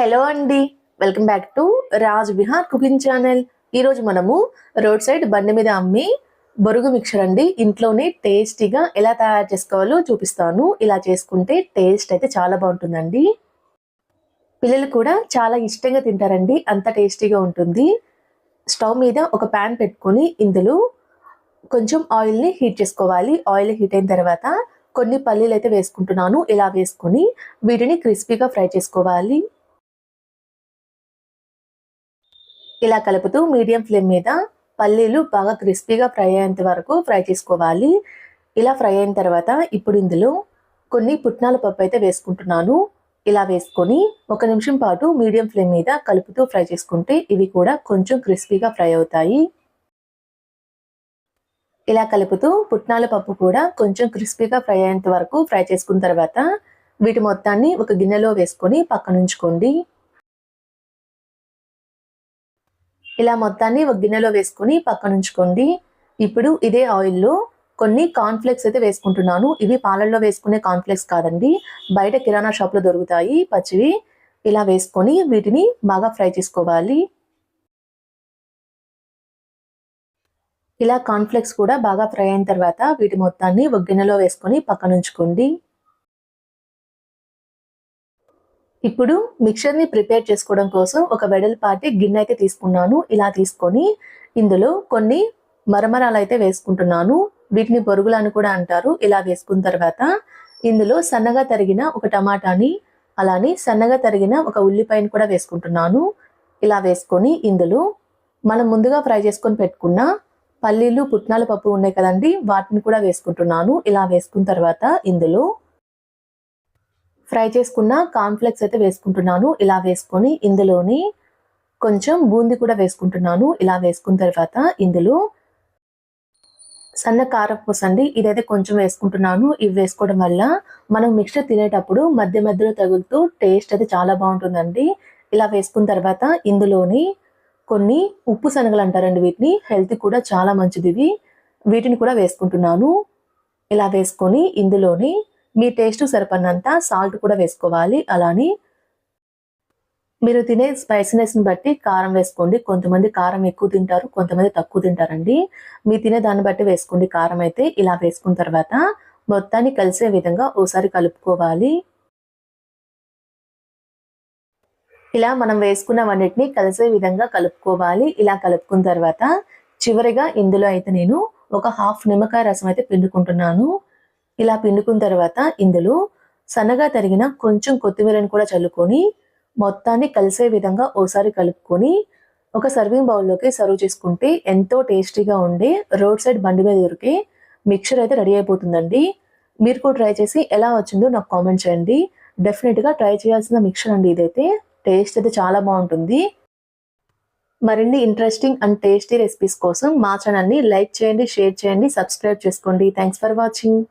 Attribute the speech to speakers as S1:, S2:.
S1: Hello అండి, welcome back to Raj Vihar cooking channel. ఈరోజు మనము రోడ్ సైడ్ బండి మీద అమ్మి బొరుగు మిక్చర్ అండి ఇంట్లోనే టేస్టీగా ఎలా తయారు చేసుకోవాలో చూపిస్తాను. ఇలా చేసుకుంటే టేస్ట్ అయితే చాలా బాగుంటుందండి. పిల్లలు కూడా చాలా ఇష్టంగా తింటారండి, అంత టేస్టీగా ఉంటుంది. స్టవ్ మీద ఒక ప్యాన్ పెట్టుకొని ఇందులో కొంచెం ఆయిల్ని హీట్ చేసుకోవాలి. ఆయిల్ హీట్ అయిన తర్వాత కొన్ని పల్లీలు అయితే వేసుకుంటున్నాను. ఇలా వేసుకొని వీటిని క్రిస్పీగా ఫ్రై చేసుకోవాలి. ఇలా కలుపుతూ మీడియం ఫ్లేమ్ మీద పల్లీలు బాగా క్రిస్పీగా ఫ్రై అయ్యేంత వరకు ఫ్రై చేసుకోవాలి. ఇలా ఫ్రై అయిన తర్వాత ఇప్పుడు ఇందులో కొన్ని పుట్నాల పప్పు అయితే వేసుకుంటున్నాను. ఇలా వేసుకొని 1 నిమిషం పాటు మీడియం ఫ్లేమ్ మీద కలుపుతూ ఫ్రై చేసుకుంటే ఇవి కూడా కొంచెం క్రిస్పీగా ఫ్రై అవుతాయి. ఇలా కలుపుతూ పుట్నాల పప్పు కూడా కొంచెం క్రిస్పీగా ఫ్రై అయ్యేంత వరకు ఫ్రై చేసుకున్న తర్వాత వీటి మొత్తాన్ని ఒక గిన్నెలో వేసుకొని పక్కనుంచుకోండి. ఇలా మొత్తాన్ని ఒక గిన్నెలో వేసుకొని పక్కనుంచుకోండి. ఇప్పుడు ఇదే ఆయిల్లో కొన్ని కార్న్‌ఫ్లేక్స్ అయితే వేసుకుంటున్నాను. ఇవి పాలల్లో వేసుకునే కార్న్‌ఫ్లేక్స్ కాదండి, బయట కిరాణా షాప్‌లో దొరుకుతాయి పచ్చివి. ఇలా వేసుకొని వీటిని బాగా ఫ్రై చేసుకోవాలి. ఇలా కార్న్‌ఫ్లేక్స్ కూడా బాగా ఫ్రై అయిన తర్వాత వీటి మొత్తాన్ని ఒక గిన్నెలో వేసుకొని పక్కనుంచుకోండి. ఇప్పుడు మిక్చర్ని ప్రిపేర్ చేసుకోవడం కోసం ఒక వెడల్పాటి గిన్నె అయితే తీసుకున్నాను. ఇలా తీసుకొని ఇందులో కొన్ని మరమరాలు అయితే వేసుకుంటున్నాను. వీటిని బొరుగులు అని కూడా అంటారు. ఇలా వేసుకున్న తర్వాత ఇందులో సన్నగా తరిగిన ఒక టమాటాని, అలానే సన్నగా తరిగిన ఒక ఉల్లిపాయని కూడా వేసుకుంటున్నాను. ఇలా వేసుకొని ఇందులో మనం ముందుగా ఫ్రై చేసుకొని పెట్టుకున్న పల్లీలు, పుట్నాల పప్పు ఉన్నాయి కదండి, వాటిని కూడా వేసుకుంటున్నాను. ఇలా వేసుకున్న తర్వాత ఇందులో ఫ్రై చేసుకున్న కార్న్‌ఫ్లేక్స్ అయితే వేసుకుంటున్నాను. ఇలా వేసుకొని ఇందులోని కొంచెం బూందీ కూడా వేసుకుంటున్నాను. ఇలా వేసుకున్న తర్వాత ఇందులో సన్న కారపూస అండి, ఇదైతే కొంచెం వేసుకుంటున్నాను. ఇవి వేసుకోవడం వల్ల మనం మిక్చర్ తినేటప్పుడు మధ్య మధ్యలో తగులుతూ టేస్ట్ అయితే చాలా బాగుంటుందండి. ఇలా వేసుకున్న తర్వాత ఇందులోని కొన్ని ఉప్పు శనగలు అంటారండి, వీటిని హెల్త్ కూడా చాలా మంచిది. వీటిని కూడా వేసుకుంటున్నాను. ఇలా వేసుకొని ఇందులోని మీ టేస్ట్ సరిపడినంత సాల్ట్ కూడా వేసుకోవాలి. అలానే మీరు తినే స్పైసీనెస్ని బట్టి కారం వేసుకోండి. కొంతమంది కారం ఎక్కువ తింటారు, కొంతమంది తక్కువ తింటారండి. మీరు తినే దాన్ని బట్టి వేసుకోండి కారం అయితే. ఇలా వేసుకున్న తర్వాత మొత్తాన్ని కలిసే విధంగా ఓసారి కలుపుకోవాలి. ఇలా మనం వేసుకున్నవన్నిటిని కలిసే విధంగా కలుపుకోవాలి. ఇలా కలుపుకున్న తర్వాత చివరిగా ఇందులో అయితే నేను ఒక హాఫ్ నిమ్మకాయ రసం అయితే పిండుకుంటున్నాను. ఇలా పిండుకున్న తర్వాత ఇందులో సన్నగా తరిగిన కొంచెం కొత్తిమీరని కూడా చల్లుకొని మొత్తాన్ని కలిసే విధంగా ఓసారి కలుపుకొని ఒక సర్వింగ్ బౌల్లోకి సర్వ్ చేసుకుంటే ఎంతో టేస్టీగా ఉండే రోడ్ సైడ్ బండి మీద దొరికే మిక్చర్ అయితే రెడీ అయిపోతుందండి. మీరు కూడా ట్రై చేసి ఎలా వచ్చిందో నాకు కామెంట్ చేయండి. డెఫినెట్గా ట్రై చేయాల్సిన మిక్చర్ అండి ఇదైతే. టేస్ట్ అయితే చాలా బాగుంటుంది. మరిన్ని ఇంట్రెస్టింగ్ అండ్ టేస్టీ రెసిపీస్ కోసం మా ఛానల్ని లైక్ చేయండి, షేర్ చేయండి, సబ్స్క్రైబ్ చేసుకోండి. Thanks for watching.